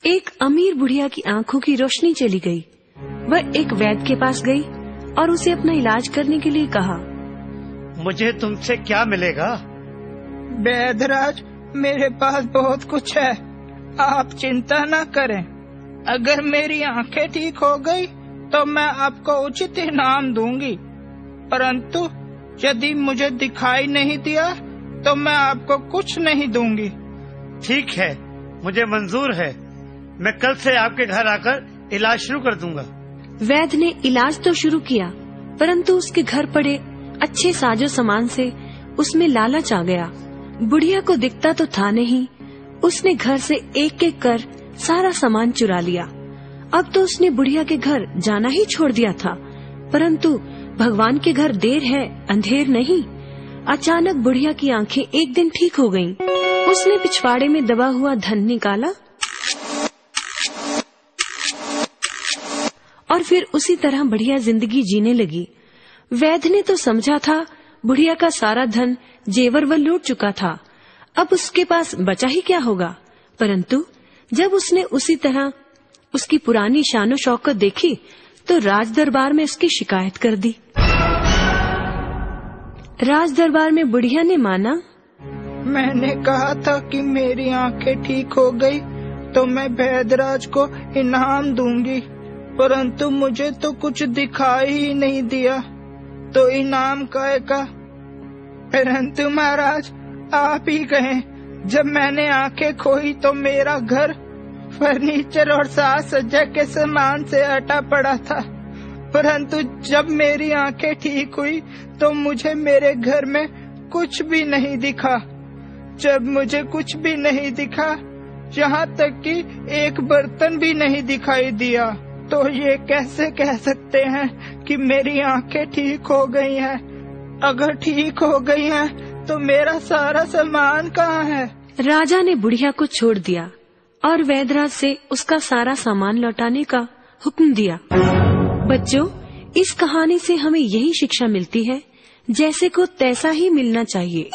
एक अमीर बुढ़िया की आंखों की रोशनी चली गई। वह एक वैद्य के पास गई और उसे अपना इलाज करने के लिए कहा। मुझे तुमसे क्या मिलेगा? वैद्यराज, मेरे पास बहुत कुछ है, आप चिंता न करें। अगर मेरी आंखें ठीक हो गई तो मैं आपको उचित इनाम दूंगी, परंतु यदि मुझे दिखाई नहीं दिया तो मैं आपको कुछ नहीं दूंगी। ठीक है, मुझे मंजूर है। मैं कल से आपके घर आकर इलाज शुरू कर दूंगा। वैद्य ने इलाज तो शुरू किया, परंतु उसके घर पड़े अच्छे साजो सामान से उसमें लालच आ गया। बुढ़िया को दिखता तो था नहीं, उसने घर से एक एक कर सारा सामान चुरा लिया। अब तो उसने बुढ़िया के घर जाना ही छोड़ दिया था, परंतु भगवान के घर देर है अंधेर नहीं। अचानक बुढ़िया की आंखें एक दिन ठीक हो गईं। उसने पिछवाड़े में दबा हुआ धन निकाला और फिर उसी तरह बढ़िया जिंदगी जीने लगी। वैद्य ने तो समझा था बुढ़िया का सारा धन जेवर वह लूट चुका था, अब उसके पास बचा ही क्या होगा। परंतु जब उसने उसी तरह उसकी पुरानी शानो शौकत देखी तो राज दरबार में उसकी शिकायत कर दी। राज दरबार में बुढ़िया ने माना, मैंने कहा था कि मेरी आंखें ठीक हो गई तो मैं वैद्यराज को इनाम दूंगी, परंतु मुझे तो कुछ दिखाई ही नहीं दिया, तो इनाम काहे का? परंतु महाराज, आप ही कहें, जब मैंने आंखें खोई तो मेरा घर फर्नीचर और साज सज्जा के सामान से अटा पड़ा था, परंतु जब मेरी आंखें ठीक हुई तो मुझे मेरे घर में कुछ भी नहीं दिखा। जब मुझे कुछ भी नहीं दिखा, यहाँ तक कि एक बर्तन भी नहीं दिखाई दिया, तो ये कैसे कह सकते हैं कि मेरी आंखें ठीक हो गई हैं? अगर ठीक हो गई हैं तो मेरा सारा सामान कहाँ है? राजा ने बुढ़िया को छोड़ दिया और वैद्यराज से उसका सारा सामान लौटाने का हुक्म दिया। बच्चों, इस कहानी से हमें यही शिक्षा मिलती है, जैसे को तैसा ही मिलना चाहिए।